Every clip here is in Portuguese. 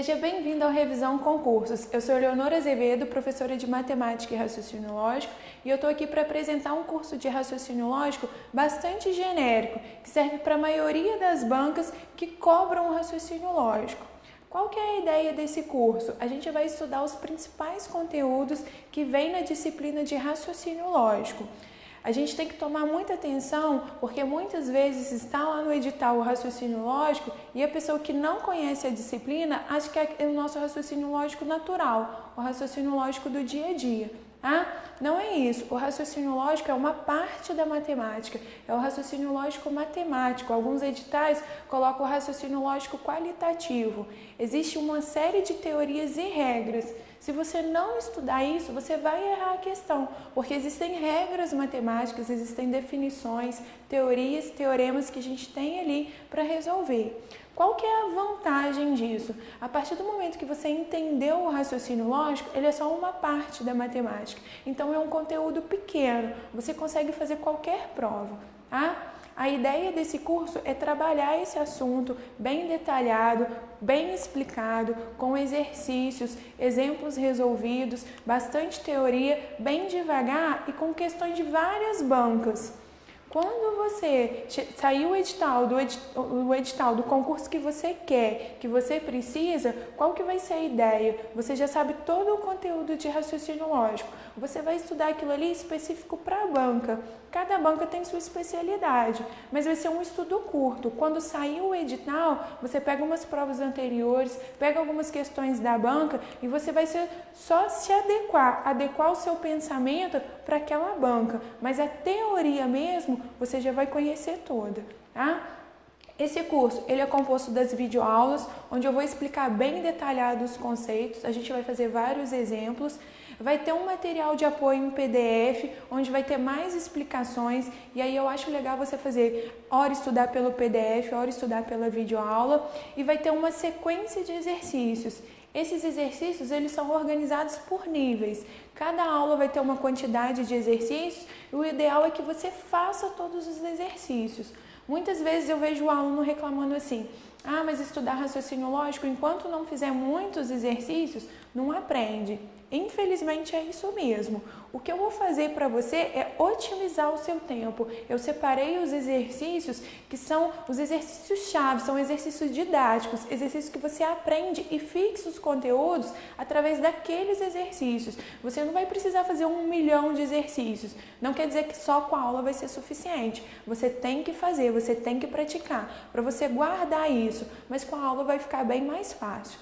Seja bem-vindo ao Revisão Concursos. Eu sou Leonora Azevedo, professora de Matemática e Raciocínio Lógico, e eu estou aqui para apresentar um curso de raciocínio lógico bastante genérico, que serve para a maioria das bancas que cobram o raciocínio lógico. Qual que é a ideia desse curso? A gente vai estudar os principais conteúdos que vêm na disciplina de raciocínio lógico. A gente tem que tomar muita atenção, porque muitas vezes está lá no edital o raciocínio lógico e a pessoa que não conhece a disciplina acha que é o nosso raciocínio lógico natural, o raciocínio lógico do dia a dia. Não é isso. O raciocínio lógico é uma parte da matemática, é o raciocínio lógico matemático. Alguns editais colocam o raciocínio lógico qualitativo. Existe uma série de teorias e regras. Se você não estudar isso, você vai errar a questão, porque existem regras matemáticas, existem definições, teorias, teoremas que a gente tem ali para resolver. Qual que é a vantagem disso? A partir do momento que você entendeu o raciocínio lógico, ele é só uma parte da matemática. Então é um conteúdo pequeno, você consegue fazer qualquer prova, A ideia desse curso é trabalhar esse assunto bem detalhado, bem explicado, com exercícios, exemplos resolvidos, bastante teoria, bem devagar e com questões de várias bancas. Quando você sair o edital do concurso que você quer, que você precisa, qual que vai ser a ideia? Você já sabe todo o conteúdo de raciocínio lógico. Você vai estudar aquilo ali específico para a banca. Cada banca tem sua especialidade, mas vai ser um estudo curto. Quando sair o edital, você pega umas provas anteriores, pega algumas questões da banca e você vai só se adequar o seu pensamento para aquela banca. Mas a teoria mesmo, você já vai conhecer toda, Esse curso, ele é composto das videoaulas, onde eu vou explicar bem detalhado os conceitos, a gente vai fazer vários exemplos, vai ter um material de apoio em PDF, onde vai ter mais explicações, e aí eu acho legal você fazer hora estudar pelo PDF, hora estudar pela videoaula, e vai ter uma sequência de exercícios. Esses exercícios, eles são organizados por níveis. Cada aula vai ter uma quantidade de exercícios, e o ideal é que você faça todos os exercícios. Muitas vezes eu vejo o aluno reclamando assim, mas estudar raciocínio lógico, enquanto não fizer muitos exercícios, não aprende. Infelizmente é isso mesmo. O que eu vou fazer para você é otimizar o seu tempo. Eu separei os exercícios que são os exercícios-chave, são exercícios didáticos, exercícios que você aprende e fixa os conteúdos através daqueles exercícios. Você não vai precisar fazer 1 milhão de exercícios. Não quer dizer que só com a aula vai ser suficiente. Você tem que fazer, você tem que praticar, para você guardar isso, mas com a aula vai ficar bem mais fácil,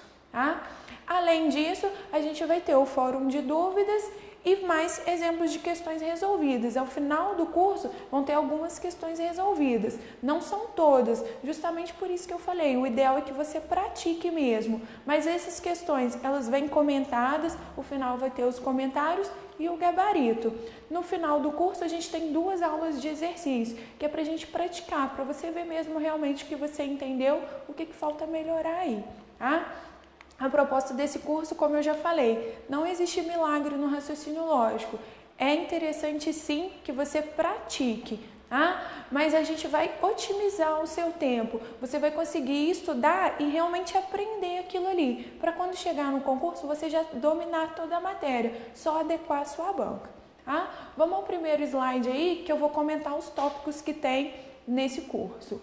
Além disso, a gente vai ter o fórum de dúvidas e mais exemplos de questões resolvidas. Ao final do curso, vão ter algumas questões resolvidas. Não são todas, justamente por isso que eu falei, o ideal é que você pratique mesmo. Mas essas questões, elas vêm comentadas, o final vai ter os comentários e o gabarito. No final do curso, a gente tem 2 aulas de exercício, que é para a gente praticar, para você ver mesmo realmente que você entendeu, o que falta melhorar aí, A proposta desse curso, como eu já falei, não existe milagre no raciocínio lógico. É interessante sim que você pratique, mas a gente vai otimizar o seu tempo. Você vai conseguir estudar e realmente aprender aquilo ali, para quando chegar no concurso você já dominar toda a matéria, só adequar a sua banca. Vamos ao primeiro slide aí, que eu vou comentar os tópicos que tem nesse curso.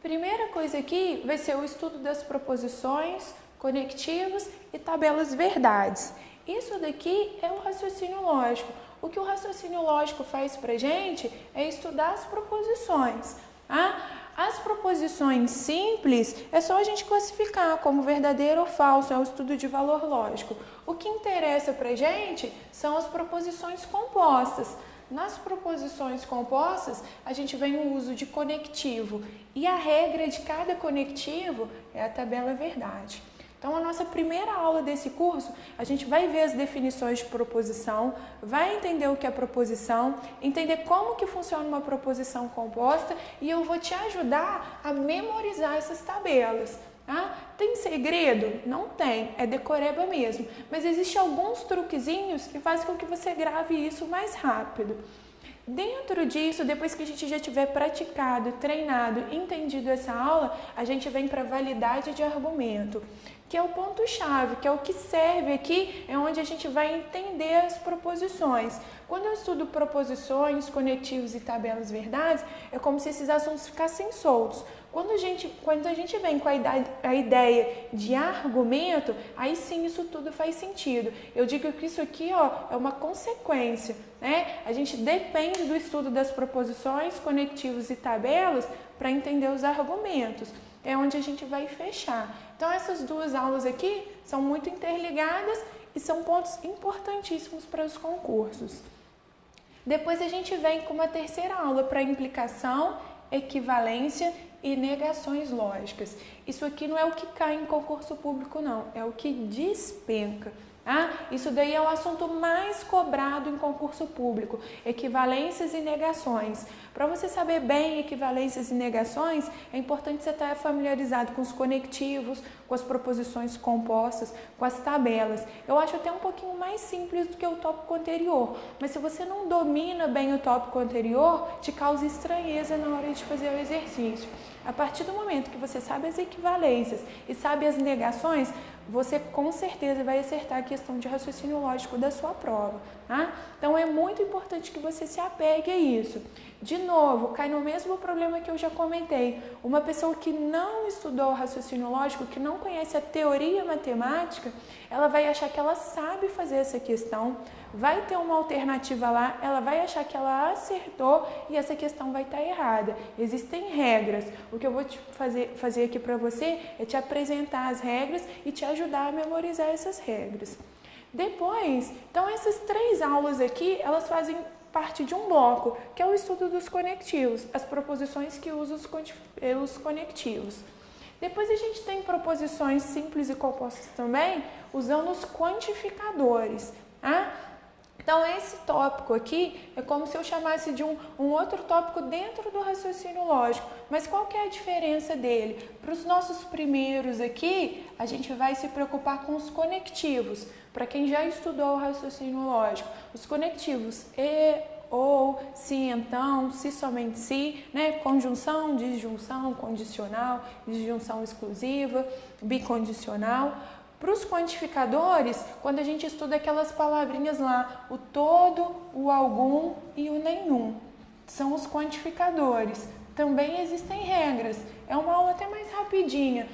Primeira coisa aqui vai ser o estudo das proposições, conectivos e tabelas verdades. Isso daqui é o raciocínio lógico. O que o raciocínio lógico faz pra gente é estudar as proposições. As proposições simples é só a gente classificar como verdadeiro ou falso, é o estudo de valor lógico. O que interessa pra gente são as proposições compostas. Nas proposições compostas, a gente vê o uso de conectivo e a regra de cada conectivo é a tabela verdade. Então, a nossa primeira aula desse curso, a gente vai ver as definições de proposição, vai entender o que é proposição, entender como que funciona uma proposição composta e eu vou te ajudar a memorizar essas tabelas. Tem segredo? Não tem, é decoreba mesmo. Mas existem alguns truquezinhos que fazem com que você grave isso mais rápido. Dentro disso, depois que a gente já tiver praticado, treinado, entendido essa aula, a gente vem para a validade de argumento, que é o ponto-chave, que é o que serve aqui, é onde a gente vai entender as proposições. Quando eu estudo proposições, conectivos e tabelas verdades, é como se esses assuntos ficassem soltos. Quando a gente vem com a ideia de argumento, aí sim isso tudo faz sentido. Eu digo que isso aqui, ó, é uma consequência, né? A gente depende do estudo das proposições, conectivos e tabelas para entender os argumentos. É onde a gente vai fechar. Então essas duas aulas aqui são muito interligadas e são pontos importantíssimos para os concursos. Depois a gente vem com uma terceira aula para implicação, equivalência e negações lógicas. Isso aqui não é o que cai em concurso público, não, é o que despenca. Isso daí é o assunto mais cobrado em concurso público, equivalências e negações. Para você saber bem equivalências e negações, é importante você estar familiarizado com os conectivos, com as proposições compostas, com as tabelas. Eu acho até um pouquinho mais simples do que o tópico anterior, mas se você não domina bem o tópico anterior, te causa estranheza na hora de fazer o exercício. A partir do momento que você sabe as equivalências e sabe as negações, você com certeza vai acertar a questão de raciocínio lógico da sua prova, tá? Então é muito importante que você se apegue a isso. De novo, cai no mesmo problema que eu já comentei. Uma pessoa que não estudou raciocínio lógico, que não conhece a teoria matemática, ela vai achar que ela sabe fazer essa questão, vai ter uma alternativa lá, ela vai achar que ela acertou e essa questão vai estar errada. Existem regras. O que eu vou fazer aqui para você é te apresentar as regras e te ajudar a memorizar essas regras. Depois, então essas 3 aulas aqui, elas fazem parte de um bloco, que é o estudo dos conectivos, as proposições que usam os conectivos. Depois a gente tem proposições simples e compostas também, usando os quantificadores. Então, esse tópico aqui é como se eu chamasse de um outro tópico dentro do raciocínio lógico. Mas qual que é a diferença dele? Para os nossos primeiros aqui, a gente vai se preocupar com os conectivos. Para quem já estudou o raciocínio lógico, os conectivos e, ou, se, então, se, somente se, né? Conjunção, disjunção, condicional, disjunção exclusiva, bicondicional. Para os quantificadores, quando a gente estuda aquelas palavrinhas lá, o todo, o algum e o nenhum, são os quantificadores. Também existem regras, é uma aula até mais rapidinha,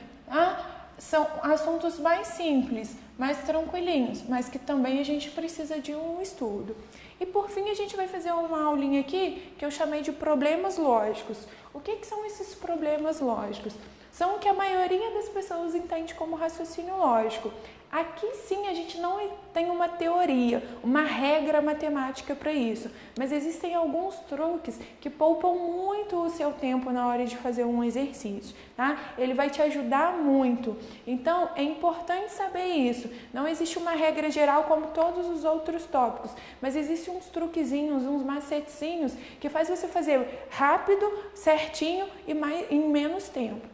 São assuntos mais simples, mais tranquilinhos, mas que também a gente precisa de um estudo. E por fim a gente vai fazer uma aulinha aqui que eu chamei de problemas lógicos. O que são esses problemas lógicos? São o que a maioria das pessoas entende como raciocínio lógico. Aqui sim a gente não tem uma teoria, uma regra matemática para isso, mas existem alguns truques que poupam muito o seu tempo na hora de fazer um exercício, tá? Ele vai te ajudar muito, então é importante saber isso. Não existe uma regra geral como todos os outros tópicos, mas existem uns truquezinhos, uns macetezinhos que faz você fazer rápido, certinho e em menos tempo.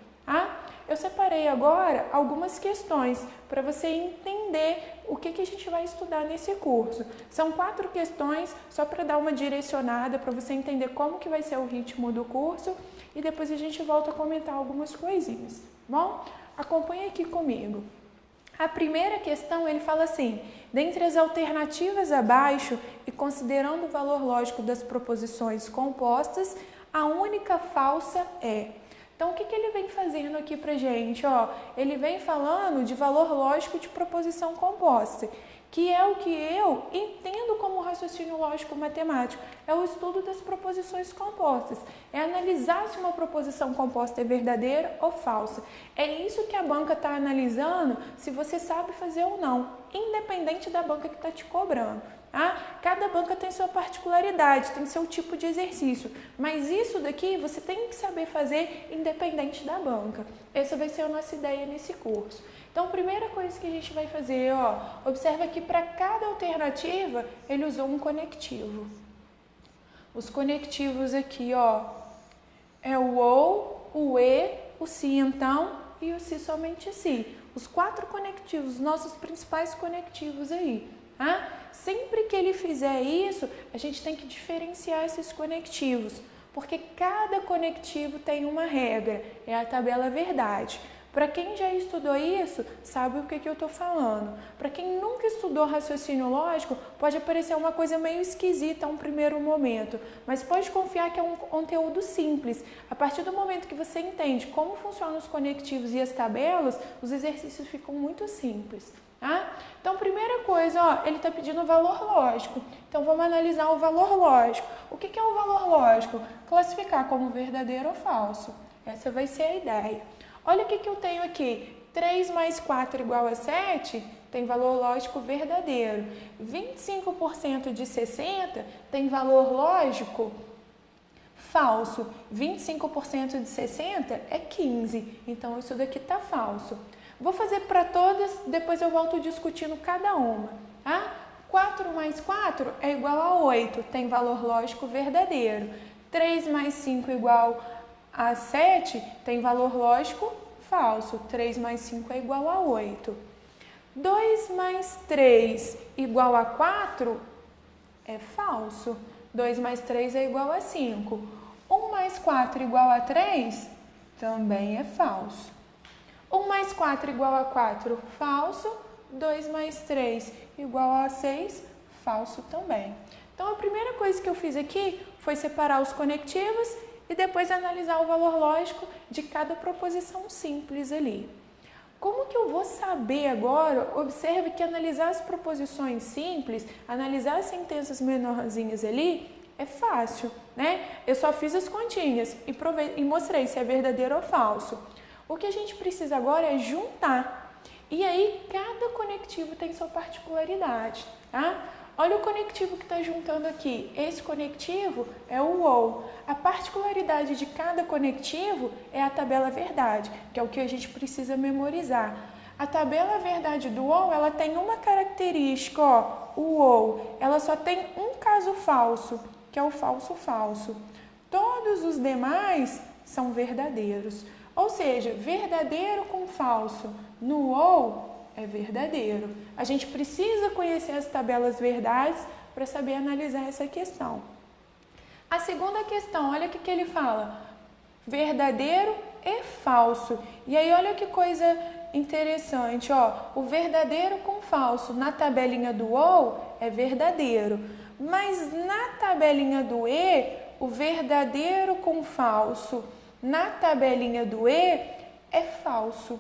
Eu separei agora algumas questões para você entender o que a gente vai estudar nesse curso. São 4 questões, só para dar uma direcionada, para você entender como que vai ser o ritmo do curso e depois a gente volta a comentar algumas coisinhas. Bom, acompanha aqui comigo. A primeira questão, ele fala assim: dentre as alternativas abaixo e considerando o valor lógico das proposições compostas, a única falsa é... Então, o que ele vem fazendo aqui pra gente? Ele vem falando de valor lógico de proposição composta, que é o que eu entendo como raciocínio lógico matemático. É o estudo das proposições compostas. É analisar se uma proposição composta é verdadeira ou falsa. É isso que a banca está analisando, se você sabe fazer ou não, independente da banca que está te cobrando. Cada banca tem sua particularidade, tem seu tipo de exercício, mas isso daqui você tem que saber fazer independente da banca. Essa vai ser a nossa ideia nesse curso. Então, a primeira coisa que a gente vai fazer, observa que para cada alternativa ele usou um conectivo. Os conectivos aqui, é o ou, o e, o se então e o se somente se. Os 4 conectivos, nossos principais conectivos aí. Tá? Sempre que ele fizer isso, a gente tem que diferenciar esses conectivos, porque cada conectivo tem uma regra, é a tabela verdade. Para quem já estudou isso, sabe o que eu estou falando. Para quem nunca estudou raciocínio lógico, pode parecer uma coisa meio esquisita a um primeiro momento, mas pode confiar que é um conteúdo simples. A partir do momento que você entende como funcionam os conectivos e as tabelas, os exercícios ficam muito simples. Tá? Então, primeira coisa, ó, ele está pedindo o valor lógico. Então, vamos analisar o valor lógico. O que é o valor lógico? Classificar como verdadeiro ou falso. Essa vai ser a ideia. Olha o que eu tenho aqui. 3 mais 4 igual a 7 tem valor lógico verdadeiro. 25% de 60 tem valor lógico falso. 25% de 60 é 15. Então, isso daqui está falso. Vou fazer para todas, depois eu volto discutindo cada uma. Tá? 4 mais 4 é igual a 8, tem valor lógico verdadeiro. 3 mais 5 igual a 7 tem valor lógico falso. 3 mais 5 é igual a 8. 2 mais 3 igual a 4 é falso. 2 mais 3 é igual a 5. 1 mais 4 igual a 3 também é falso. 1 mais 4 igual a 4, falso. 2 mais 3 igual a 6, falso também. Então, a primeira coisa que eu fiz aqui foi separar os conectivos e depois analisar o valor lógico de cada proposição simples ali. Como que eu vou saber agora? Observe que analisar as proposições simples, analisar as sentenças menorzinhas ali, é fácil, né? Eu só fiz as continhas e mostrei se é verdadeiro ou falso. O que a gente precisa agora é juntar. E aí, cada conectivo tem sua particularidade, tá? Olha o conectivo que está juntando aqui. Esse conectivo é o ou. A particularidade de cada conectivo é a tabela verdade, que é o que a gente precisa memorizar. A tabela verdade do ou, ela tem uma característica, ó, o ou. Ela só tem um caso falso, que é o falso-falso. Todos os demais são verdadeiros. Ou seja, verdadeiro com falso no ou é verdadeiro. A gente precisa conhecer as tabelas verdades para saber analisar essa questão. A segunda questão, olha o que ele fala. Verdadeiro e falso. E aí, olha que coisa interessante, ó. O verdadeiro com falso na tabelinha do ou é verdadeiro. Mas na tabelinha do e, o verdadeiro com falso na tabelinha do E é falso.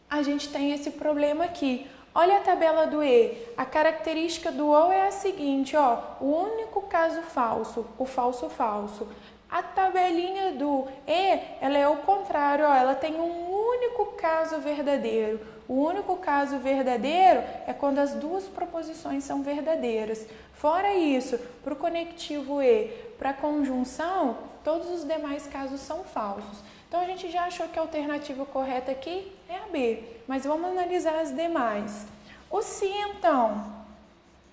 A gente tem esse problema aqui. Olha a tabela do E. A característica do ou é a seguinte, ó. O único caso falso, o falso-falso. A tabelinha do E, ela é o contrário, ó. Ela tem um único caso verdadeiro. O único caso verdadeiro é quando as duas proposições são verdadeiras. Fora isso, para o conectivo E, para a conjunção, todos os demais casos são falsos. Então, a gente já achou que a alternativa correta aqui é a B, mas vamos analisar as demais. O se, então,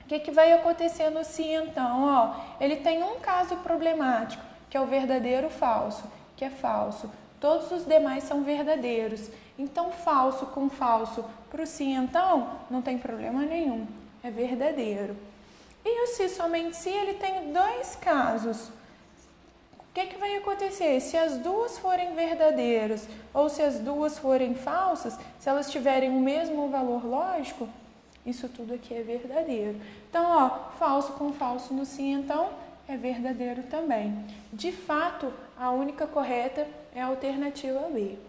o que vai acontecer no se, então? Ó, ele tem um caso problemático, que é o verdadeiro falso, que é falso. Todos os demais são verdadeiros. Então, falso com falso para o se, então, não tem problema nenhum, é verdadeiro. E o se, somente se, ele tem dois casos. O que vai acontecer? Se as duas forem verdadeiras ou se as duas forem falsas, se elas tiverem o mesmo valor lógico, isso tudo aqui é verdadeiro. Então, ó, falso com falso no se, então, é verdadeiro também. De fato, a única correta é a alternativa B.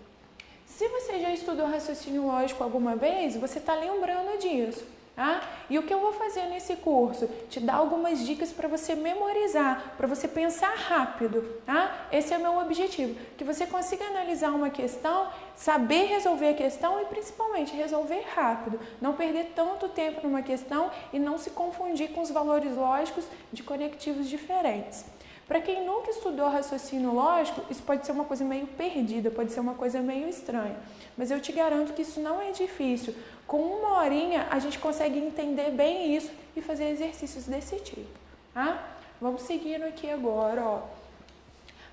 Se você já estudou raciocínio lógico alguma vez, você está lembrando disso. Tá? E o que eu vou fazer nesse curso? Te dar algumas dicas para você memorizar, para você pensar rápido. Tá? Esse é o meu objetivo, que você consiga analisar uma questão, saber resolver a questão e principalmente resolver rápido. Não perder tanto tempo numa questão e não se confundir com os valores lógicos de conectivos diferentes. Para quem nunca estudou raciocínio lógico, isso pode ser uma coisa meio perdida, pode ser uma coisa meio estranha. Mas eu te garanto que isso não é difícil. Com uma horinha, a gente consegue entender bem isso e fazer exercícios desse tipo. Tá? Vamos seguindo aqui agora, ó.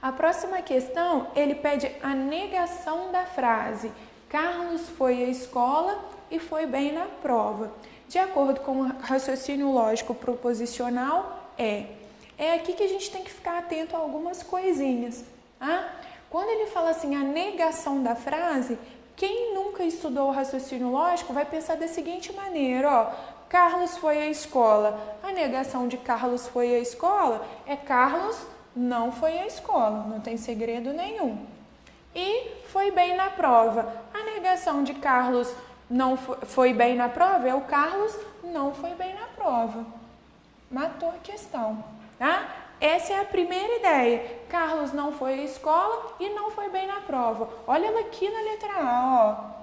A próxima questão, ele pede a negação da frase. Carlos foi à escola e foi bem na prova. De acordo com o raciocínio lógico proposicional, é aqui que a gente tem que ficar atento a algumas coisinhas. Tá? Quando ele fala assim, a negação da frase, quem nunca estudou o raciocínio lógico vai pensar da seguinte maneira, ó, Carlos foi à escola. A negação de Carlos foi à escola é Carlos não foi à escola, não tem segredo nenhum. E foi bem na prova. A negação de Carlos não foi bem na prova é o Carlos não foi bem na prova. Matou a questão, tá? Essa é a primeira ideia. Carlos não foi à escola e não foi bem na prova. Olha ela aqui na letra A, ó.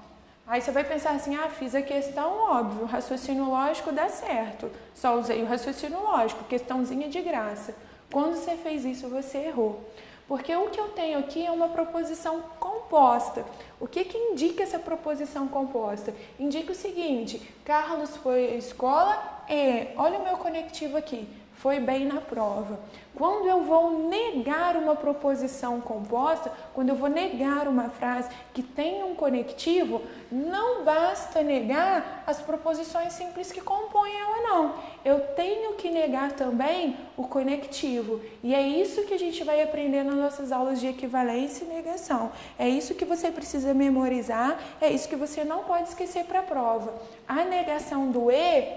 Aí você vai pensar assim, fiz a questão, óbvio, o raciocínio lógico dá certo. Só usei o raciocínio lógico, questãozinha de graça. Quando você fez isso, você errou. Porque o que eu tenho aqui é uma proposição composta. O que indica essa proposição composta? Indica o seguinte, Carlos foi à escola e, olha o meu conectivo aqui, foi bem na prova. Quando eu vou negar uma proposição composta, quando eu vou negar uma frase que tem um conectivo, não basta negar as proposições simples que compõem ela, não. Eu tenho que negar também o conectivo. E é isso que a gente vai aprender nas nossas aulas de equivalência e negação. É isso que você precisa memorizar, é isso que você não pode esquecer para a prova. A negação do e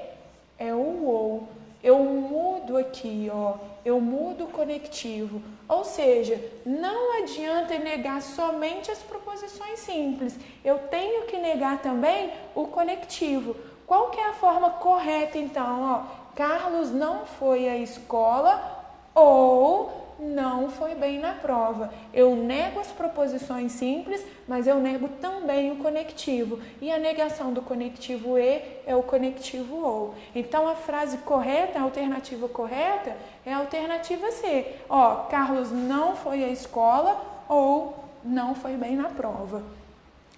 é o ou. Eu mudo aqui, ó, eu mudo o conectivo. Ou seja, não adianta negar somente as proposições simples. Eu tenho que negar também o conectivo. Qual que é a forma correta, então? Ó, Carlos não foi à escola ou não foi bem na prova. Eu nego as proposições simples, mas eu nego também o conectivo. E a negação do conectivo e é o conectivo ou. Então, a frase correta, a alternativa correta, é a alternativa C. Ó, Carlos não foi à escola ou não foi bem na prova.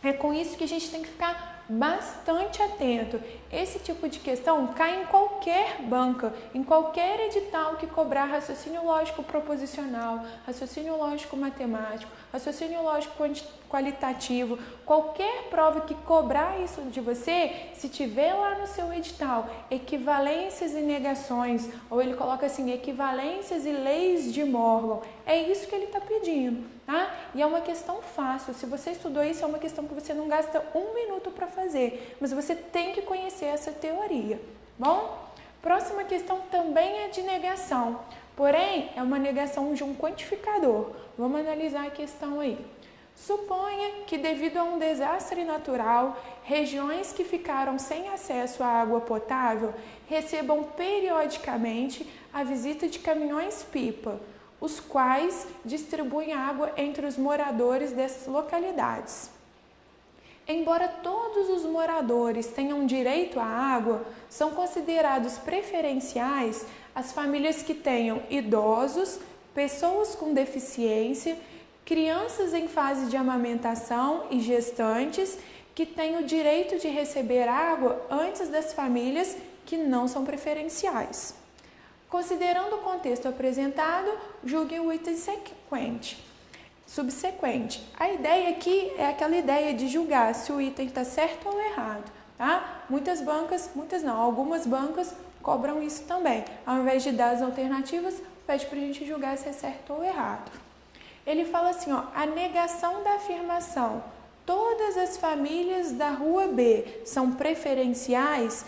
É com isso que a gente tem que ficar bastante atento. Esse tipo de questão cai em qualquer banca, em qualquer edital que cobrar raciocínio lógico proposicional, raciocínio lógico matemático, raciocínio lógico qualitativo, qualquer prova que cobrar isso de você, se tiver lá no seu edital equivalências e negações, ou ele coloca assim, equivalências e leis de Morgan, é isso que ele está pedindo, tá? E é uma questão fácil, se você estudou isso, é uma questão que você não gasta 1 minuto para fazer, mas você tem que conhecer essa teoria, bom? Próxima questão também é de negação, porém é uma negação de um quantificador. Vamos analisar a questão aí. Suponha que devido a um desastre natural, regiões que ficaram sem acesso à água potável recebam periodicamente a visita de caminhões-pipa, os quais distribuem água entre os moradores dessas localidades. Embora todos os moradores tenham direito à água, são considerados preferenciais as famílias que tenham idosos, pessoas com deficiência, crianças em fase de amamentação e gestantes que têm o direito de receber água antes das famílias que não são preferenciais. Considerando o contexto apresentado, julgue o item subsequente. A ideia aqui é aquela ideia de julgar se o item está certo ou errado, tá? Algumas bancas cobram isso também. Ao invés de dar as alternativas, pede para a gente julgar se é certo ou errado. Ele fala assim, ó, a negação da afirmação, todas as famílias da rua B são preferenciais,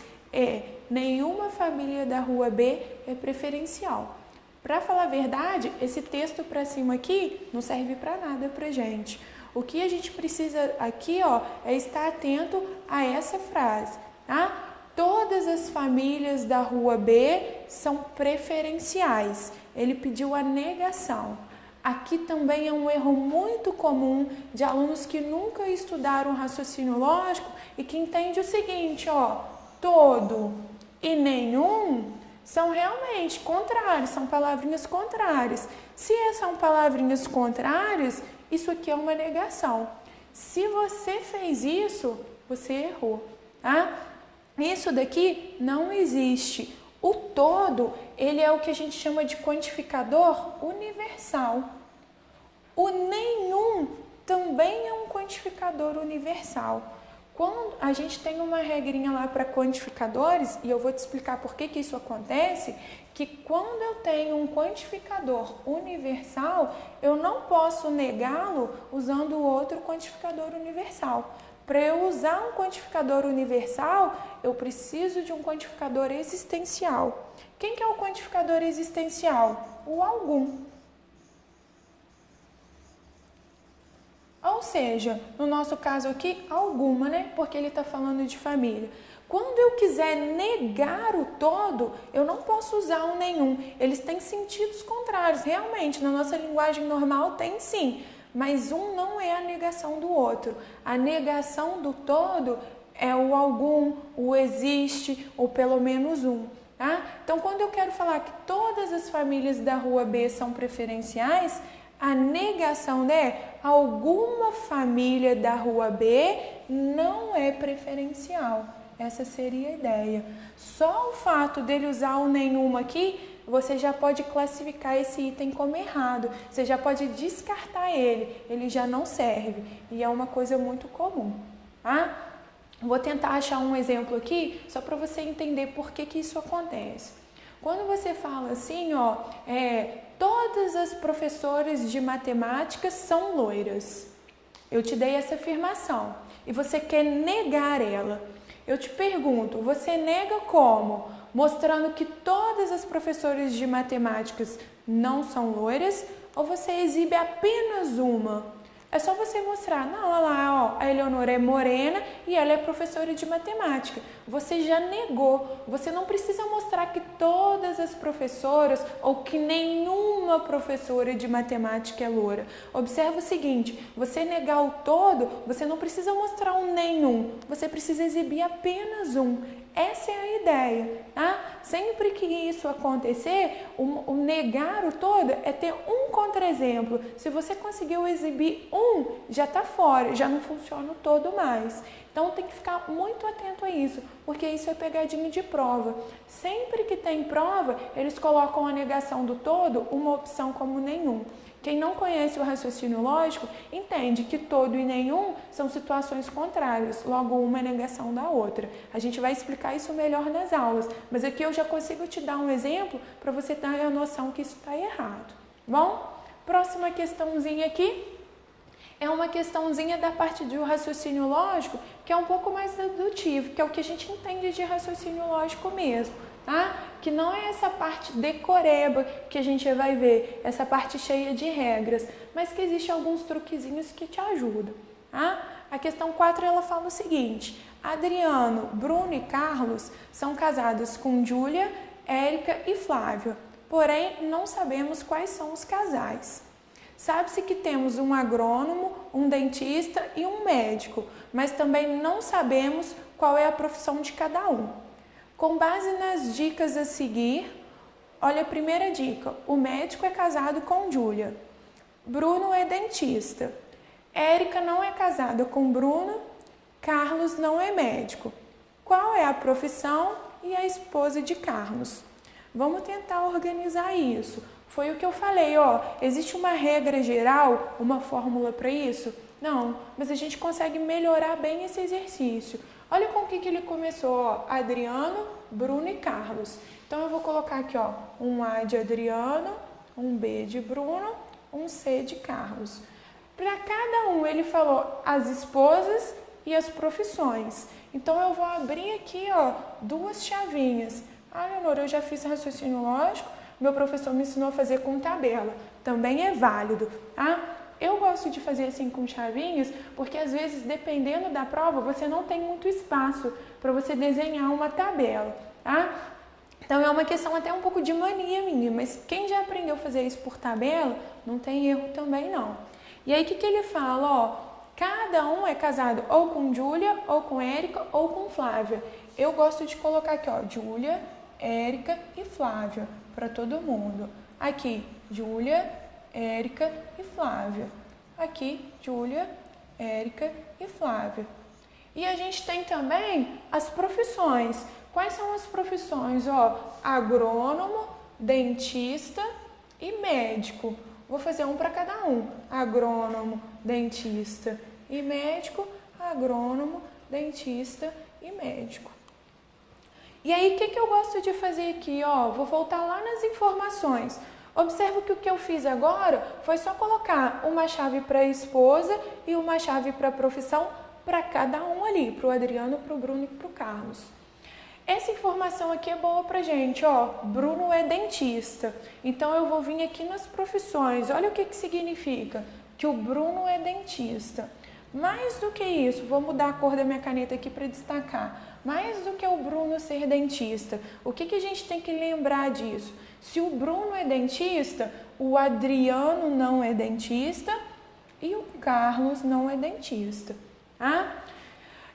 nenhuma família da rua B é preferencial. Para falar a verdade, esse texto para cima aqui não serve para nada para gente. O que a gente precisa aqui, ó, é estar atento a essa frase, tá? Todas as famílias da rua B são preferenciais. Ele pediu a negação. Aqui também é um erro muito comum de alunos que nunca estudaram raciocínio lógico e que entendem o seguinte, ó, todo e nenhum são realmente contrários, são palavrinhas contrárias. Se são palavrinhas contrárias, isso aqui é uma negação. Se você fez isso, você errou, tá? Isso daqui não existe. O todo, ele é o que a gente chama de quantificador universal. O nenhum também é um quantificador universal. Quando a gente tem uma regrinha lá para quantificadores, e eu vou te explicar por que isso acontece, que quando eu tenho um quantificador universal, eu não posso negá-lo usando o outro quantificador universal. Para eu usar um quantificador universal, eu preciso de um quantificador existencial. Quem que é o quantificador existencial? O algum. Ou seja, no nosso caso aqui, alguma, né? Porque ele está falando de família. Quando eu quiser negar o todo, eu não posso usar o nenhum. Eles têm sentidos contrários. Realmente, na nossa linguagem normal tem sim, mas um não é a negação do outro. A negação do todo é o algum, o existe, ou pelo menos um. Tá? Então, quando eu quero falar que todas as famílias da rua B são preferenciais, a negação de alguma família da rua B não é preferencial. Essa seria a ideia. Só o fato dele usar o nenhuma aqui, você já pode classificar esse item como errado. Você já pode descartar ele já não serve. E é uma coisa muito comum. Tá? Vou tentar achar um exemplo aqui, só para você entender por que isso acontece. Quando você fala assim, ó, todas as professoras de matemática são loiras. Eu te dei essa afirmação e você quer negar ela. Eu te pergunto, você nega como? Mostrando que todas as professoras de matemáticas não são loiras ou você exibe apenas uma? É só você mostrar, não, olha lá, ó, a Eleonora é morena e ela é professora de matemática. Você já negou, você não precisa mostrar que todas as professoras ou que nenhuma professora de matemática é loura. Observa o seguinte, você negar o todo, você não precisa mostrar um nenhum, você precisa exibir apenas um. Essa é a ideia, tá? Sempre que isso acontecer, o negar o todo é ter um contra-exemplo. Se você conseguiu exibir um, já está fora, já não funciona o todo mais. Então tem que ficar muito atento a isso, porque isso é pegadinha de prova. Sempre que tem prova, eles colocam a negação do todo, uma opção como nenhum. Quem não conhece o raciocínio lógico entende que todo e nenhum são situações contrárias, logo uma é negação da outra. A gente vai explicar isso melhor nas aulas, mas aqui eu já consigo te dar um exemplo para você ter a noção que isso está errado. Bom, próxima questãozinha aqui é uma questãozinha da parte do raciocínio lógico que é um pouco mais dedutivo, que é o que a gente entende de raciocínio lógico mesmo. Tá? Que não é essa parte decoreba que a gente vai ver, essa parte cheia de regras, mas que existem alguns truquezinhos que te ajudam. Tá? A questão 4 ela fala o seguinte, Adriano, Bruno e Carlos são casados com Júlia, Érica e Flávia, porém não sabemos quais são os casais. Sabe-se que temos um agrônomo, um dentista e um médico, mas também não sabemos qual é a profissão de cada um. Com base nas dicas a seguir, olha a primeira dica, o médico é casado com Júlia, Bruno é dentista, Érica não é casada com Bruno, Carlos não é médico. Qual é a profissão e a esposa de Carlos? Vamos tentar organizar isso. Foi o que eu falei, ó, existe uma regra geral, uma fórmula para isso? Não, mas a gente consegue melhorar bem esse exercício. Olha com o que ele começou, ó, Adriano, Bruno e Carlos. Então eu vou colocar aqui, ó, um A de Adriano, um B de Bruno, um C de Carlos. Para cada um ele falou as esposas e as profissões. Então eu vou abrir aqui, ó, duas chavinhas. Ah, Leonora, eu já fiz raciocínio lógico, meu professor me ensinou a fazer com tabela. Também é válido, tá? Eu gosto de fazer assim com chavinhas, porque às vezes, dependendo da prova, você não tem muito espaço para você desenhar uma tabela, tá? Então é uma questão até um pouco de mania minha, mas quem já aprendeu a fazer isso por tabela, não tem erro também não. E aí o que ele fala, ó, cada um é casado ou com Júlia, ou com Érica, ou com Flávia. Eu gosto de colocar aqui, ó, Júlia, Érica e Flávia, para todo mundo. Aqui, Júlia, Érica e Flávia. Aqui, Júlia, Érica e Flávia. E a gente tem também as profissões. Quais são as profissões? Ó, agrônomo, dentista e médico. Vou fazer um para cada um. Agrônomo, dentista e médico, agrônomo, dentista e médico. E aí, o que eu gosto de fazer aqui? Vou voltar lá nas informações. Observa que o que eu fiz agora foi só colocar uma chave para a esposa e uma chave para a profissão para cada um ali, para o Adriano, para o Bruno e para o Carlos. Essa informação aqui é boa pra gente, Bruno é dentista. Então eu vou vir aqui nas profissões. Olha o que significa, que o Bruno é dentista. Mais do que isso, vou mudar a cor da minha caneta aqui para destacar. Mais do que o Bruno ser dentista, o que a gente tem que lembrar disso? Se o Bruno é dentista, o Adriano não é dentista e o Carlos não é dentista.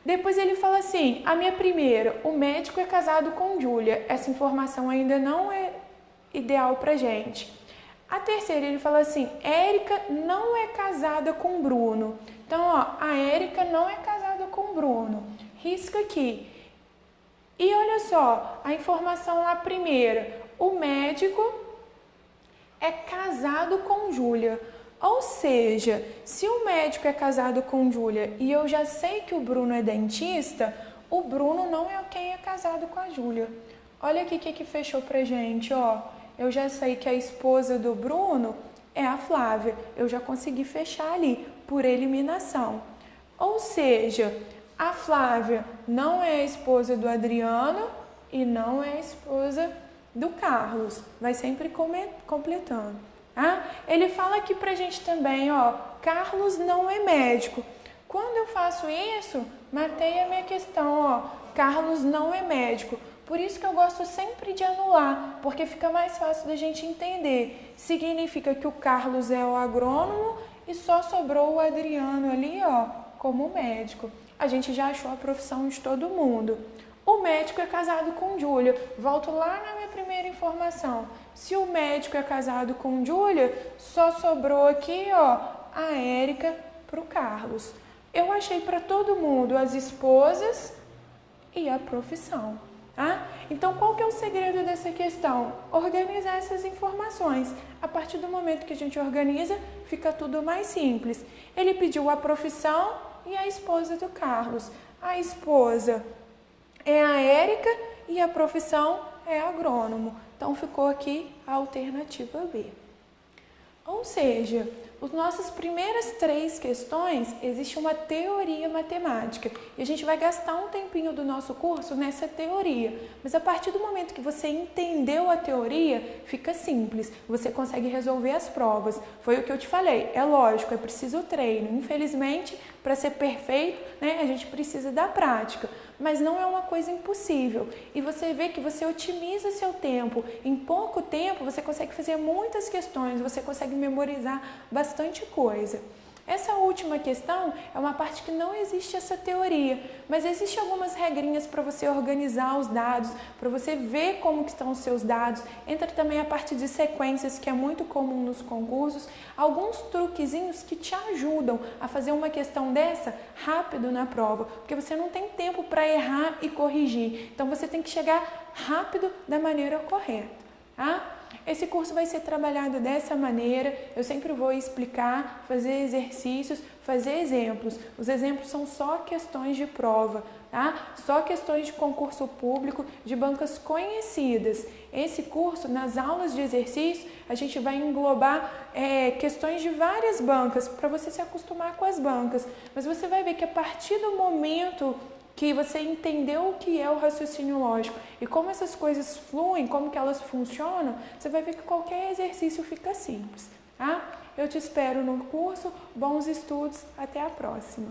Depois ele fala assim, a minha primeira, o médico é casado com Júlia. Essa informação ainda não é ideal pra gente. A terceira, ele fala assim, Érica não é casada com Bruno. Então, a Érica não é casada com Bruno. Risca aqui. E olha só, a informação lá primeira, o médico é casado com Júlia. Ou seja, se o médico é casado com Júlia e eu já sei que o Bruno é dentista, o Bruno não é quem é casado com a Júlia. Olha aqui o que fechou pra gente, Eu já sei que a esposa do Bruno é a Flávia. Eu já consegui fechar ali, por eliminação. Ou seja, a Flávia não é a esposa do Adriano e não é a esposa do Carlos. Vai sempre completando. Ele fala aqui pra gente também, Carlos não é médico. Quando eu faço isso, matei a minha questão, Carlos não é médico. Por isso que eu gosto sempre de anular, porque fica mais fácil da gente entender. Significa que o Carlos é o agrônomo e só sobrou o Adriano ali, como médico. A gente já achou a profissão de todo mundo. O médico é casado com Júlia. Volto lá na minha primeira informação. Se o médico é casado com Júlia, só sobrou aqui, a Érica para o Carlos. Eu achei para todo mundo as esposas e a profissão. Então, qual que é o segredo dessa questão? Organizar essas informações. A partir do momento que a gente organiza, fica tudo mais simples. Ele pediu a profissão e a esposa do Carlos. A esposa é a Érica e a profissão é agrônomo. Então, ficou aqui a alternativa B. Ou seja, as nossas primeiras 3 questões, existe uma teoria matemática. E a gente vai gastar um tempinho do nosso curso nessa teoria. Mas a partir do momento que você entendeu a teoria, fica simples. Você consegue resolver as provas. Foi o que eu te falei. É lógico, é preciso treino. Infelizmente, para ser perfeito, a gente precisa da prática. Mas não é uma coisa impossível. E você vê que você otimiza seu tempo. Em pouco tempo, você consegue fazer muitas questões, você consegue memorizar bastante coisa. Essa última questão é uma parte que não existe essa teoria, mas existem algumas regrinhas para você organizar os dados, para você ver como que estão os seus dados. Entra também a parte de sequências, que é muito comum nos concursos. Alguns truquezinhos que te ajudam a fazer uma questão dessa rápido na prova, porque você não tem tempo para errar e corrigir. Então você tem que chegar rápido da maneira correta. Esse curso vai ser trabalhado dessa maneira, eu sempre vou explicar, fazer exercícios, fazer exemplos. Os exemplos são só questões de prova, Só questões de concurso público, de bancas conhecidas. Esse curso, nas aulas de exercício, a gente vai englobar questões de várias bancas, para você se acostumar com as bancas. Mas você vai ver que a partir do momento que você entendeu o que é o raciocínio lógico e como essas coisas fluem, como que elas funcionam, você vai ver que qualquer exercício fica simples, Eu te espero no curso, bons estudos, até a próxima!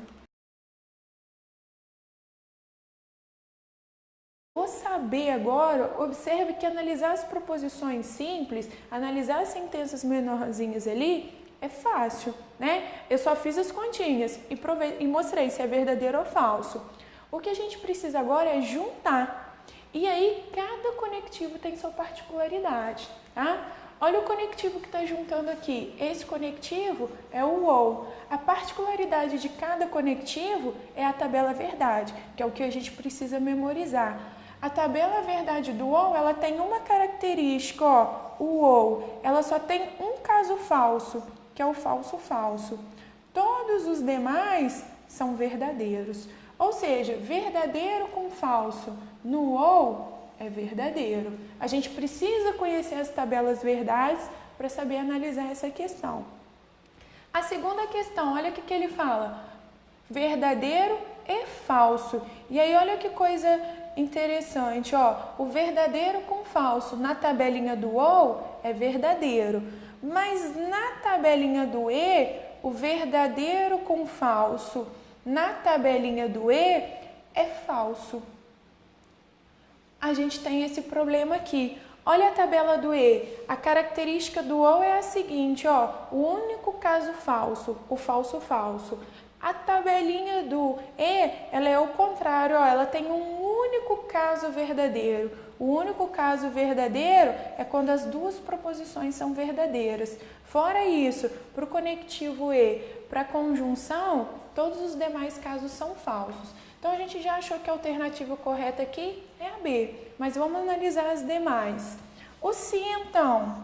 Vou saber agora, observe que analisar as proposições simples, analisar as sentenças menorzinhas ali, é fácil, Eu só fiz as continhas e mostrei se é verdadeiro ou falso. O que a gente precisa agora é juntar. E aí, cada conectivo tem sua particularidade, Olha o conectivo que está juntando aqui. Esse conectivo é o ou. A particularidade de cada conectivo é a tabela verdade, que é o que a gente precisa memorizar. A tabela verdade do ou, ela tem uma característica, o ou. Ela só tem um caso falso, que é o falso-falso. Todos os demais são verdadeiros. Ou seja, verdadeiro com falso no ou é verdadeiro. A gente precisa conhecer as tabelas verdades para saber analisar essa questão. A segunda questão, olha o que ele fala. Verdadeiro e falso. E aí, olha que coisa interessante, ó. O verdadeiro com falso na tabelinha do ou é verdadeiro. Mas na tabelinha do e, o verdadeiro com falso na tabelinha do e é falso. A gente tem esse problema aqui. Olha a tabela do E. A característica do ou é a seguinte, ó. O único caso falso, o falso falso. A tabelinha do E, ela é o contrário, ó. Ela tem um único caso verdadeiro. O único caso verdadeiro é quando as duas proposições são verdadeiras. Fora isso, para o conectivo E, para a conjunção, todos os demais casos são falsos. Então, a gente já achou que a alternativa correta aqui é a B, mas vamos analisar as demais. O se, então,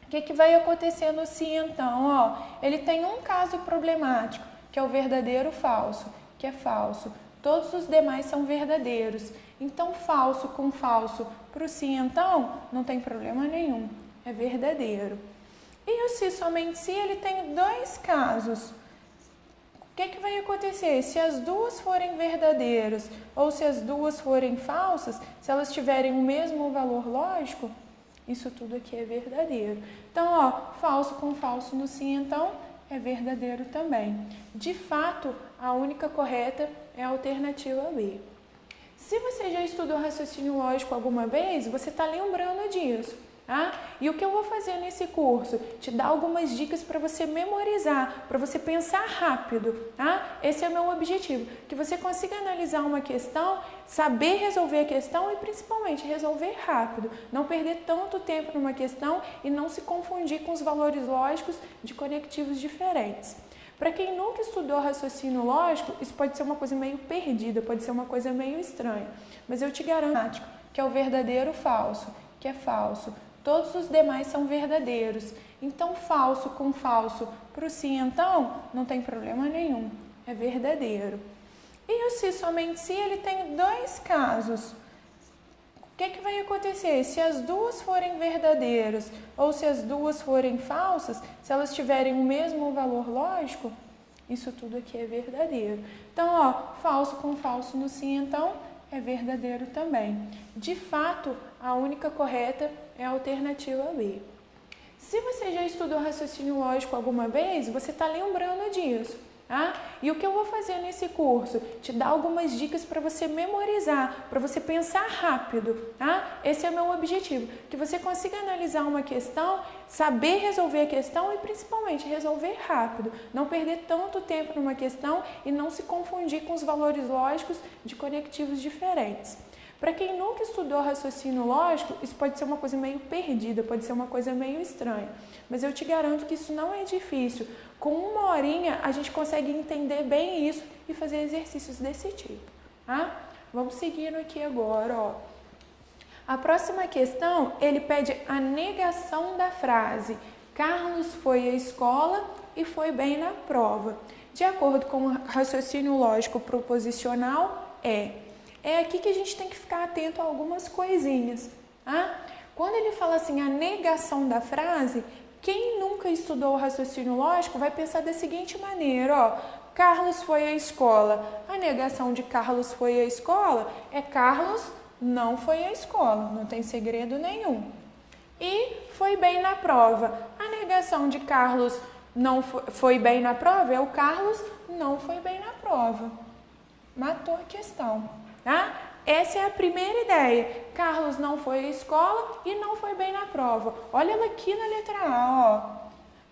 o que vai acontecer no se, então? Ó, ele tem um caso problemático, que é o verdadeiro falso, que é falso. Todos os demais são verdadeiros. Então, falso com falso para o se, então, não tem problema nenhum, é verdadeiro. E o se, somente se, ele tem dois casos. O que vai acontecer? Se as duas forem verdadeiras ou se as duas forem falsas, se elas tiverem o mesmo valor lógico, isso tudo aqui é verdadeiro. Então, ó, falso com falso no se, então, é verdadeiro também. De fato, a única correta é a alternativa B. Se você já estudou raciocínio lógico alguma vez, você está lembrando disso. Tá? E o que eu vou fazer nesse curso? Te dar algumas dicas para você memorizar, para você pensar rápido. Tá? Esse é o meu objetivo, que você consiga analisar uma questão, saber resolver a questão e principalmente resolver rápido. Não perder tanto tempo numa questão e não se confundir com os valores lógicos de conectivos diferentes. Para quem nunca estudou raciocínio lógico, isso pode ser uma coisa meio perdida, pode ser uma coisa meio estranha. Mas eu te garanto que é o verdadeiro falso, que é falso. Todos os demais são verdadeiros. Então, falso com falso para o se, então, não tem problema nenhum. É verdadeiro. E o se, somente se, ele tem dois casos. O que vai acontecer? Se as duas forem verdadeiras ou se as duas forem falsas, se elas tiverem o mesmo valor lógico, isso tudo aqui é verdadeiro. Então, ó, falso com falso no se, então, é verdadeiro também. De fato, a única correta é a alternativa B. Se você já estudou raciocínio lógico alguma vez, você está lembrando disso. Tá? E o que eu vou fazer nesse curso? Te dar algumas dicas para você memorizar, para você pensar rápido. Tá? Esse é o meu objetivo, que você consiga analisar uma questão, saber resolver a questão e principalmente resolver rápido. Não perder tanto tempo numa questão e não se confundir com os valores lógicos de conectivos diferentes. Para quem nunca estudou raciocínio lógico, isso pode ser uma coisa meio perdida, pode ser uma coisa meio estranha. Mas eu te garanto que isso não é difícil. Com uma horinha, a gente consegue entender bem isso e fazer exercícios desse tipo. Tá? Vamos seguindo aqui agora, ó. A próxima questão, ele pede a negação da frase. Carlos foi à escola e foi bem na prova. De acordo com o raciocínio lógico proposicional, é aqui que a gente tem que ficar atento a algumas coisinhas. Tá? Quando ele fala assim, a negação da frase, quem nunca estudou o raciocínio lógico vai pensar da seguinte maneira, ó. Carlos foi à escola. A negação de Carlos foi à escola é Carlos não foi à escola, não tem segredo nenhum. E foi bem na prova. A negação de Carlos não foi bem na prova é o Carlos não foi bem na prova. Matou a questão. Tá? Essa é a primeira ideia. Carlos não foi à escola e não foi bem na prova. Olha ela aqui na letra A, ó.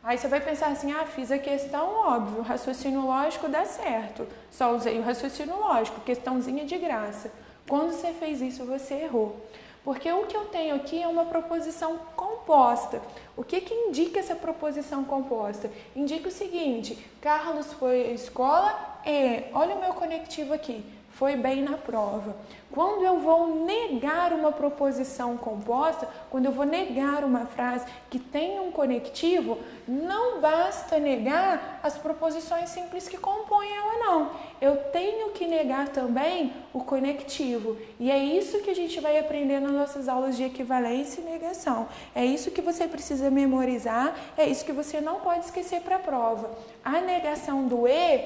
Aí você vai pensar assim, fiz a questão, óbvio, raciocínio lógico dá certo. Só usei o raciocínio lógico, questãozinha de graça. Quando você fez isso, você errou. Porque o que eu tenho aqui é uma proposição composta. O que indica essa proposição composta? Indica o seguinte, Carlos foi à escola e, olha o meu conectivo aqui, foi bem na prova. Quando eu vou negar uma proposição composta, quando eu vou negar uma frase que tem um conectivo, não basta negar as proposições simples que compõem ela, não. Eu tenho que negar também o conectivo. E é isso que a gente vai aprender nas nossas aulas de equivalência e negação. É isso que você precisa memorizar, é isso que você não pode esquecer para a prova. A negação do e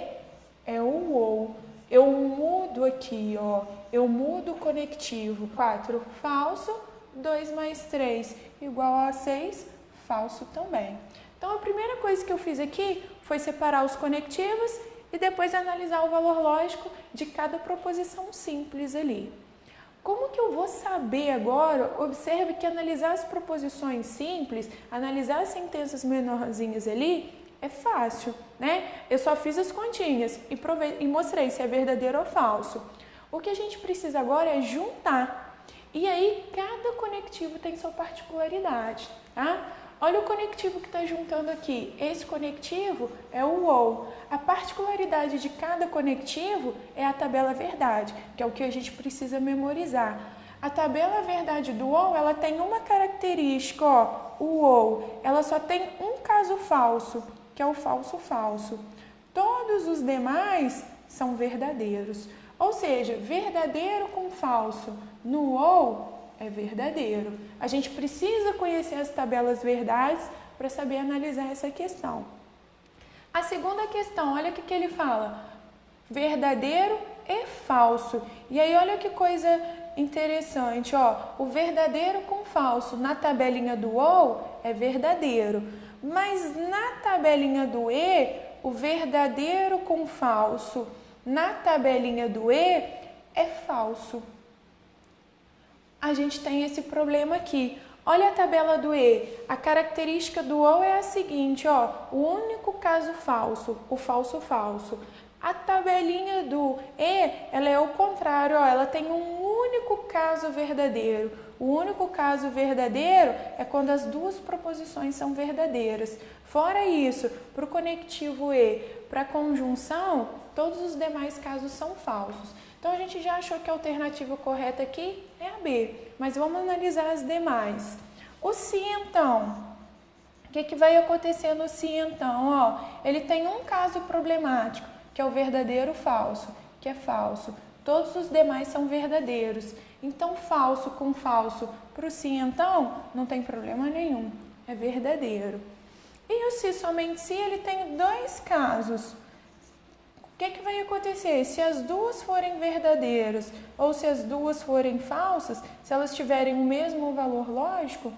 é o ou. Eu mudo aqui, ó. Eu mudo o conectivo. 4, falso. 2 mais 3 igual a 6, falso também. Então, a primeira coisa que eu fiz aqui foi separar os conectivos e depois analisar o valor lógico de cada proposição simples ali. Como que eu vou saber agora? Observe que analisar as proposições simples, analisar as sentenças menorzinhas ali, é fácil, né? Eu só fiz as continhas e mostrei se é verdadeiro ou falso. O que a gente precisa agora é juntar. E aí, cada conectivo tem sua particularidade, tá? Olha o conectivo que está juntando aqui. Esse conectivo é o ou. A particularidade de cada conectivo é a tabela verdade, que é o que a gente precisa memorizar. A tabela verdade do ou, ela tem uma característica, ó, o ou. Ela só tem um caso falso, que é o falso-falso. Todos os demais são verdadeiros. Ou seja, verdadeiro com falso no ou é verdadeiro. A gente precisa conhecer as tabelas verdades para saber analisar essa questão. A segunda questão, olha o que ele fala. Verdadeiro e falso. E aí, olha que coisa interessante, ó. O verdadeiro com falso na tabelinha do ou é verdadeiro. Mas na tabelinha do e, o verdadeiro com falso na tabelinha do e é falso. A gente tem esse problema aqui. Olha a tabela do e. A característica do ou é a seguinte, ó. O único caso falso, o falso-falso. A tabelinha do e, ela é o contrário, ó. Ela tem um único caso verdadeiro. O único caso verdadeiro é quando as duas proposições são verdadeiras. Fora isso, para o conectivo e, para a conjunção, todos os demais casos são falsos. Então, a gente já achou que a alternativa correta aqui é a B, mas vamos analisar as demais. O se, então, o que vai acontecer no se, então? Ó, ele tem um caso problemático, que é o verdadeiro falso, que é falso. Todos os demais são verdadeiros. Então, falso com falso para o se, então, não tem problema nenhum, é verdadeiro. E o se, somente se, ele tem dois casos. O que vai acontecer? Se as duas forem verdadeiras ou se as duas forem falsas, se elas tiverem o mesmo valor lógico,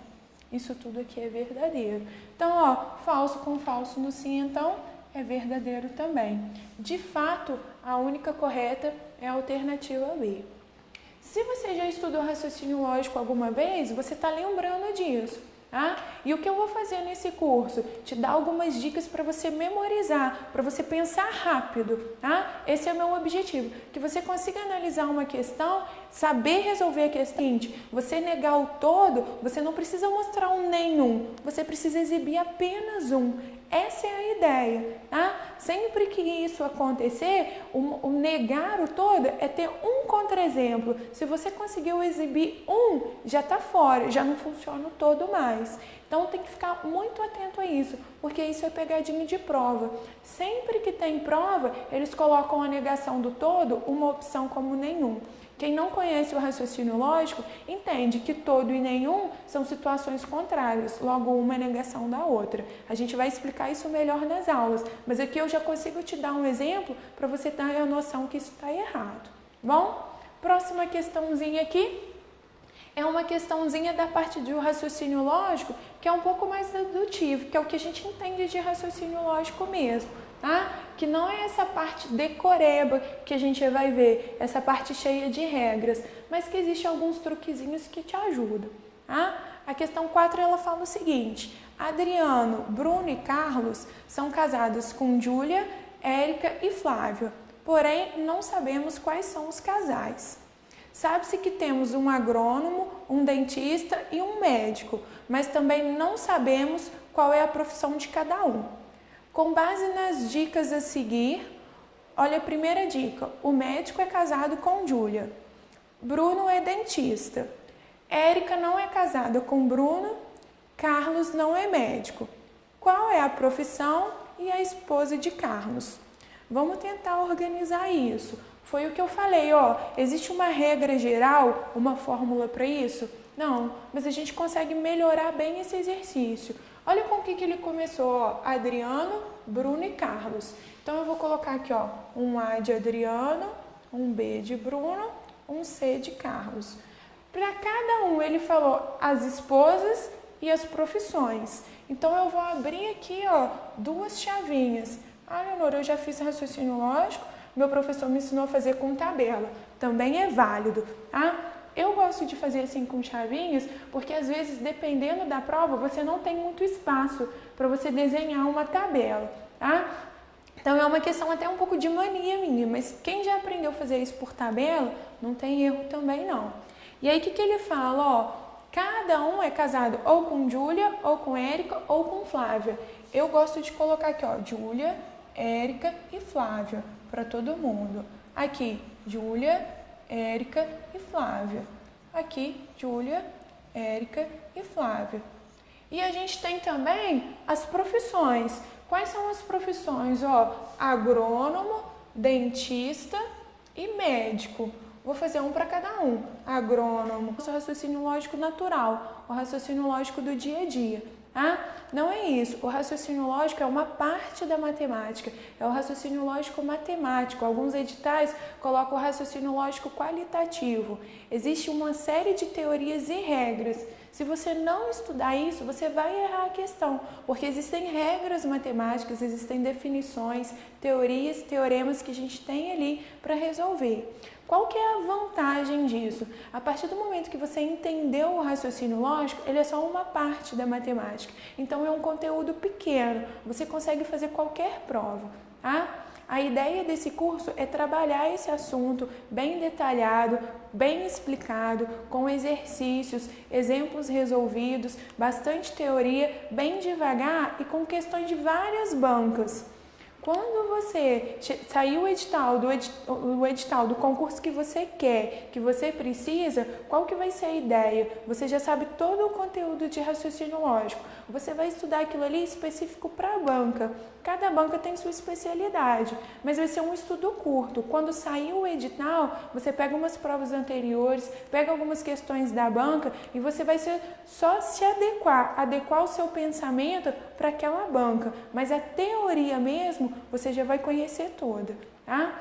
isso tudo aqui é verdadeiro. Então, ó, falso com falso no se, então, é verdadeiro também. De fato, a única correta é a alternativa B. Se você já estudou raciocínio lógico alguma vez, você está lembrando disso. Tá? E o que eu vou fazer nesse curso? Te dar algumas dicas para você memorizar, para você pensar rápido. Tá? Esse é o meu objetivo, que você consiga analisar uma questão, saber resolver a seguinte, você negar o todo, você não precisa mostrar um nenhum, você precisa exibir apenas um. Essa é a ideia, tá? Sempre que isso acontecer, o negar o todo é ter um contra-exemplo. Se você conseguiu exibir um, já está fora, já não funciona o todo mais. Então tem que ficar muito atento a isso, porque isso é pegadinha de prova. Sempre que tem prova, eles colocam a negação do todo uma opção como nenhum. Quem não conhece o raciocínio lógico entende que todo e nenhum são situações contrárias, logo uma é negação da outra. A gente vai explicar isso melhor nas aulas, mas aqui eu já consigo te dar um exemplo para você ter a noção que isso está errado. Bom, próxima questãozinha aqui é uma questãozinha da parte do raciocínio lógico que é um pouco mais dedutivo, que é o que a gente entende de raciocínio lógico mesmo. Tá? Que não é essa parte decoreba que a gente vai ver, essa parte cheia de regras, mas que existem alguns truquezinhos que te ajudam. Tá? A questão 4 ela fala o seguinte: Adriano, Bruno e Carlos são casados com Júlia, Érica e Flávia, porém não sabemos quais são os casais. Sabe-se que temos um agrônomo, um dentista e um médico, mas também não sabemos qual é a profissão de cada um. Com base nas dicas a seguir, olha a primeira dica. O médico é casado com Júlia. Bruno é dentista. Érica não é casada com Bruno. Carlos não é médico. Qual é a profissão e a esposa de Carlos? Vamos tentar organizar isso. Foi o que eu falei, ó. Existe uma regra geral, uma fórmula para isso? Não, mas a gente consegue melhorar bem esse exercício. Olha com o que ele começou, ó. Adriano, Bruno e Carlos. Então eu vou colocar aqui, ó, um A de Adriano, um B de Bruno, um C de Carlos. Para cada um ele falou as esposas e as profissões. Então eu vou abrir aqui, ó, duas chavinhas. Ah, Leonor, eu já fiz raciocínio lógico, meu professor me ensinou a fazer com tabela. Também é válido, tá? Eu gosto de fazer assim com chavinhas, porque às vezes, dependendo da prova, você não tem muito espaço para você desenhar uma tabela, tá? Então é uma questão até um pouco de mania minha, mas quem já aprendeu a fazer isso por tabela, não tem erro também não. E aí o que ele fala, ó, cada um é casado ou com Júlia, ou com Érica, ou com Flávia. Eu gosto de colocar aqui, ó, Júlia, Érica e Flávia, para todo mundo. Aqui, Júlia, Érica e Flávia. Aqui, Júlia, Érica e Flávia. E a gente tem também as profissões. Quais são as profissões? Ó, agrônomo, dentista e médico. Vou fazer um para cada um. Agrônomo, o raciocínio lógico natural, o raciocínio lógico do dia a dia. Ah, não é isso. O raciocínio lógico é uma parte da matemática. É o raciocínio lógico matemático. Alguns editais colocam o raciocínio lógico qualitativo. Existe uma série de teorias e regras. Se você não estudar isso, você vai errar a questão, porque existem regras matemáticas, existem definições, teorias, teoremas que a gente tem ali para resolver. Qual que é a vantagem disso? A partir do momento que você entendeu o raciocínio lógico, ele é só uma parte da matemática. Então é um conteúdo pequeno, você consegue fazer qualquer prova, tá? A ideia desse curso é trabalhar esse assunto bem detalhado, bem explicado, com exercícios, exemplos resolvidos, bastante teoria, bem devagar e com questões de várias bancas. Quando você sair o edital do concurso que você quer, que você precisa, qual que vai ser a ideia? Você já sabe todo o conteúdo de raciocínio lógico. Você vai estudar aquilo ali específico para a banca. Cada banca tem sua especialidade, mas vai ser um estudo curto. Quando sair o edital, você pega umas provas anteriores, pega algumas questões da banca e você vai só se adequar o seu pensamento para aquela banca. Mas a teoria mesmo, você já vai conhecer toda, tá?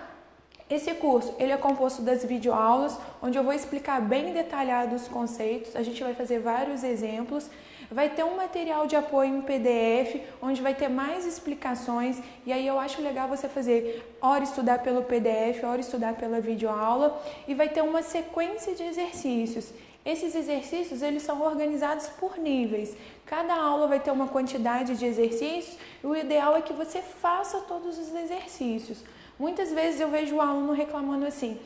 Esse curso, ele é composto das videoaulas, onde eu vou explicar bem detalhado os conceitos, a gente vai fazer vários exemplos, vai ter um material de apoio em PDF, onde vai ter mais explicações, e aí eu acho legal você fazer hora estudar pelo PDF, hora estudar pela videoaula, e vai ter uma sequência de exercícios. Esses exercícios, eles são organizados por níveis. Cada aula vai ter uma quantidade de exercícios e o ideal é que você faça todos os exercícios. Muitas vezes eu vejo o aluno reclamando assim,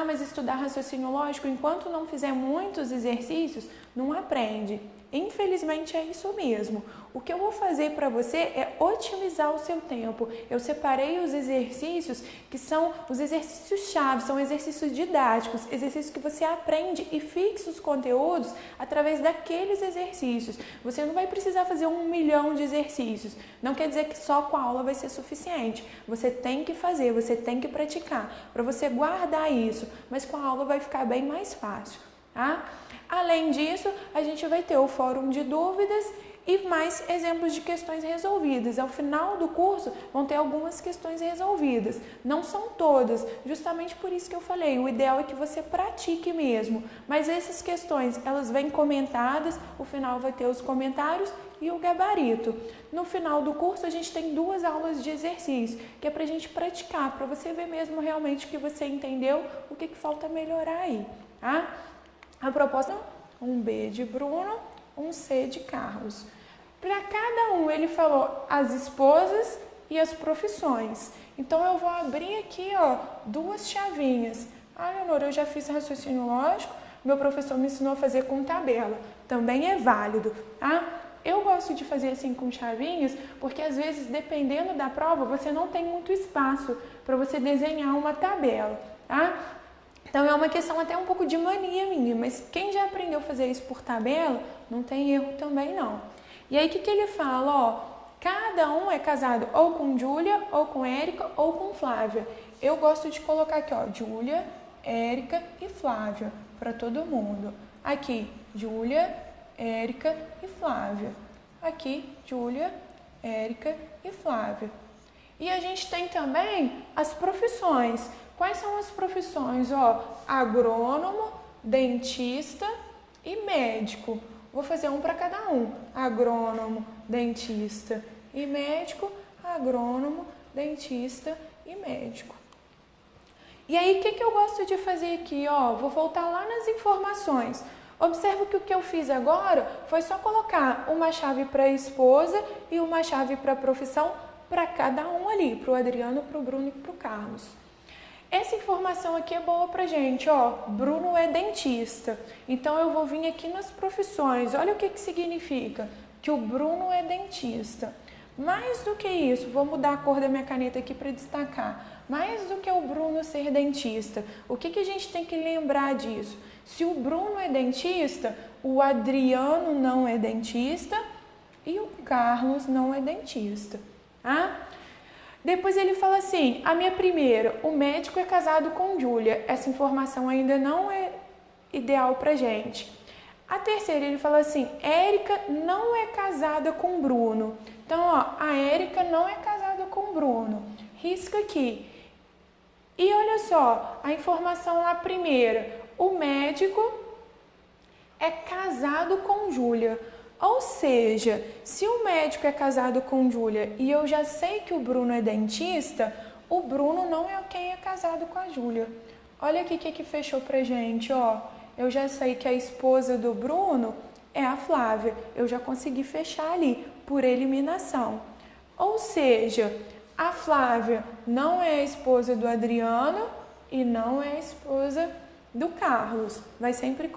mas estudar raciocínio lógico, enquanto não fizer muitos exercícios, não aprende. Infelizmente é isso mesmo. O que eu vou fazer para você é otimizar o seu tempo. Eu separei os exercícios que são os exercícios-chave, são exercícios didáticos, exercícios que você aprende e fixa os conteúdos através daqueles exercícios. Você não vai precisar fazer 1 milhão de exercícios. Não quer dizer que só com a aula vai ser suficiente. Você tem que fazer, você tem que praticar para você guardar isso, mas com a aula vai ficar bem mais fácil, tá? Além disso, a gente vai ter o fórum de dúvidas e mais exemplos de questões resolvidas. Ao final do curso, vão ter algumas questões resolvidas. Não são todas, justamente por isso que eu falei, o ideal é que você pratique mesmo. Mas essas questões, elas vêm comentadas, o final vai ter os comentários e o gabarito. No final do curso, a gente tem 2 aulas de exercício, que é pra gente praticar, para você ver mesmo realmente que você entendeu, o que falta melhorar aí, tá? A proposta é um B de Bruno, um C de Carlos. Para cada um, ele falou as esposas e as profissões. Então, eu vou abrir aqui, ó, 2 chavinhas. Ah, Leonor, eu já fiz raciocínio lógico, meu professor me ensinou a fazer com tabela. Também é válido, tá? Eu gosto de fazer assim com chavinhas, porque às vezes, dependendo da prova, você não tem muito espaço para você desenhar uma tabela, tá? Então é uma questão até um pouco de mania minha, mas quem já aprendeu a fazer isso por tabela, não tem erro também não. E aí o que ele fala, ó, cada um é casado ou com Júlia, ou com Érica, ou com Flávia. Eu gosto de colocar aqui, ó, Júlia, Érica e Flávia, para todo mundo. Aqui, Júlia, Érica e Flávia. Aqui, Júlia, Érica e Flávia. E a gente tem também as profissões. Quais são as profissões? Ó, agrônomo, dentista e médico. Vou fazer um para cada um. Agrônomo, dentista e médico. Agrônomo, dentista e médico. E aí, o que eu gosto de fazer aqui? Ó, vou voltar lá nas informações. Observa que o que eu fiz agora foi só colocar uma chave para a esposa e uma chave para a profissão para cada um ali, para o Adriano, para o Bruno e para o Carlos. Essa informação aqui é boa pra gente, ó, Bruno é dentista, então eu vou vir aqui nas profissões, olha o que significa, que o Bruno é dentista. Mais do que isso, vou mudar a cor da minha caneta aqui para destacar, mais do que o Bruno ser dentista, o que a gente tem que lembrar disso? Se o Bruno é dentista, o Adriano não é dentista e o Carlos não é dentista, tá? Depois ele fala assim, a minha primeira, o médico é casado com Júlia. Essa informação ainda não é ideal pra gente. A terceira, ele fala assim, Érica não é casada com Bruno. Então, ó, a Érica não é casada com Bruno. Risca aqui. E olha só, a informação lá primeira, o médico é casado com Júlia. Ou seja, se o médico é casado com Júlia e eu já sei que o Bruno é dentista, o Bruno não é quem é casado com a Júlia. Olha aqui o que fechou pra gente, ó. Eu já sei que a esposa do Bruno é a Flávia. Eu já consegui fechar ali, por eliminação. Ou seja, a Flávia não é a esposa do Adriano e não é a esposa do Carlos. Vai sempre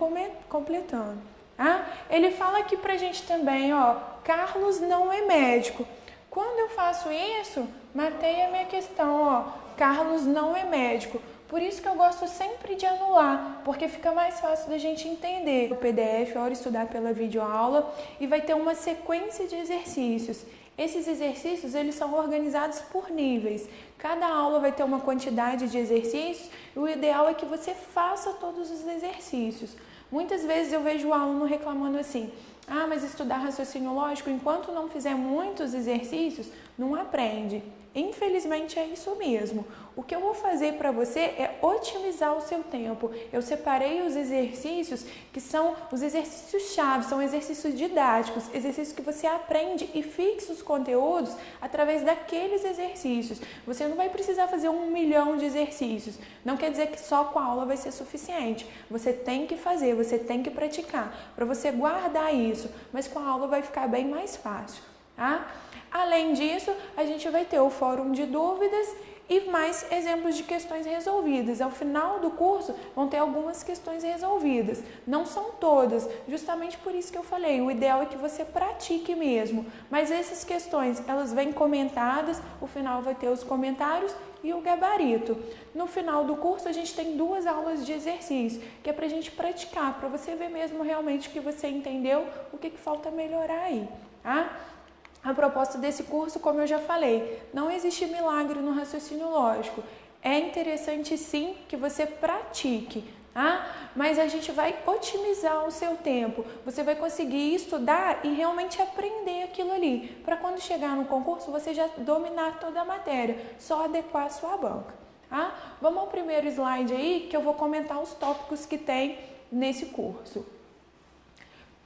completando. Ah, ele fala aqui pra gente também, ó, Carlos não é médico. Quando eu faço isso, matei a minha questão, ó, Carlos não é médico. Por isso que eu gosto sempre de anular, porque fica mais fácil da gente entender. O PDF, hora estudar pela videoaula, e vai ter uma sequência de exercícios. Esses exercícios, eles são organizados por níveis. Cada aula vai ter uma quantidade de exercícios, e o ideal é que você faça todos os exercícios. Muitas vezes eu vejo o aluno reclamando assim, ah, mas estudar raciocínio lógico, enquanto não fizer muitos exercícios, não aprende. Infelizmente é isso mesmo. O que eu vou fazer para você é otimizar o seu tempo. Eu separei os exercícios que são os exercícios-chave, são exercícios didáticos, exercícios que você aprende e fixa os conteúdos através daqueles exercícios. Você não vai precisar fazer 1 milhão de exercícios. Não quer dizer que só com a aula vai ser suficiente. Você tem que fazer, você tem que praticar, para você guardar isso, mas com a aula vai ficar bem mais fácil, tá? Além disso, a gente vai ter o fórum de dúvidas e mais exemplos de questões resolvidas. Ao final do curso, vão ter algumas questões resolvidas. Não são todas, justamente por isso que eu falei, o ideal é que você pratique mesmo. Mas essas questões, elas vêm comentadas, o final vai ter os comentários e o gabarito. No final do curso, a gente tem 2 aulas de exercício, que é pra gente praticar, para você ver mesmo realmente que você entendeu, o que falta melhorar aí, tá? A proposta desse curso, como eu já falei, não existe milagre no raciocínio lógico. É interessante sim que você pratique, tá? Mas a gente vai otimizar o seu tempo. Você vai conseguir estudar e realmente aprender aquilo ali, para quando chegar no concurso você já dominar toda a matéria, só adequar a sua banca, tá? Vamos ao primeiro slide aí, que eu vou comentar os tópicos que tem nesse curso.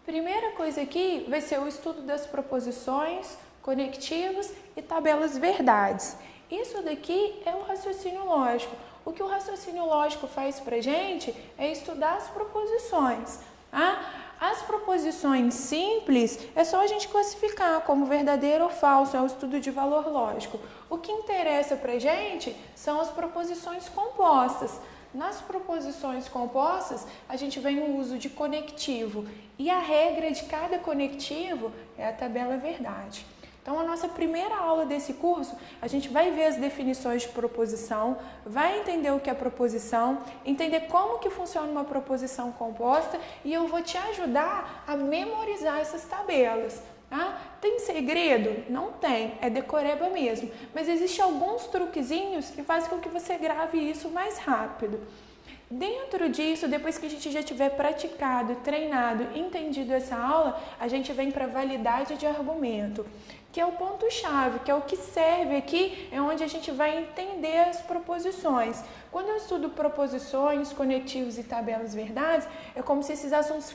Primeira coisa aqui vai ser o estudo das proposições, conectivos e tabelas verdades. Isso daqui é o raciocínio lógico. O que o raciocínio lógico faz pra gente é estudar as proposições. Tá? As proposições simples é só a gente classificar como verdadeiro ou falso, é o estudo de valor lógico. O que interessa pra gente são as proposições compostas. Nas proposições compostas, a gente vê o uso de conectivo e a regra de cada conectivo é a tabela verdade. Então, a nossa primeira aula desse curso, a gente vai ver as definições de proposição, vai entender o que é proposição, entender como que funciona uma proposição composta e eu vou te ajudar a memorizar essas tabelas. Ah, tem segredo? Não tem, é decoreba mesmo. Mas existem alguns truquezinhos que fazem com que você grave isso mais rápido. Dentro disso, depois que a gente já tiver praticado, treinado, entendido essa aula, a gente vem para a validade de argumento, que é o ponto-chave, que é o que serve aqui, é onde a gente vai entender as proposições. Quando eu estudo proposições, conectivos e tabelas verdades, é como se esses assuntos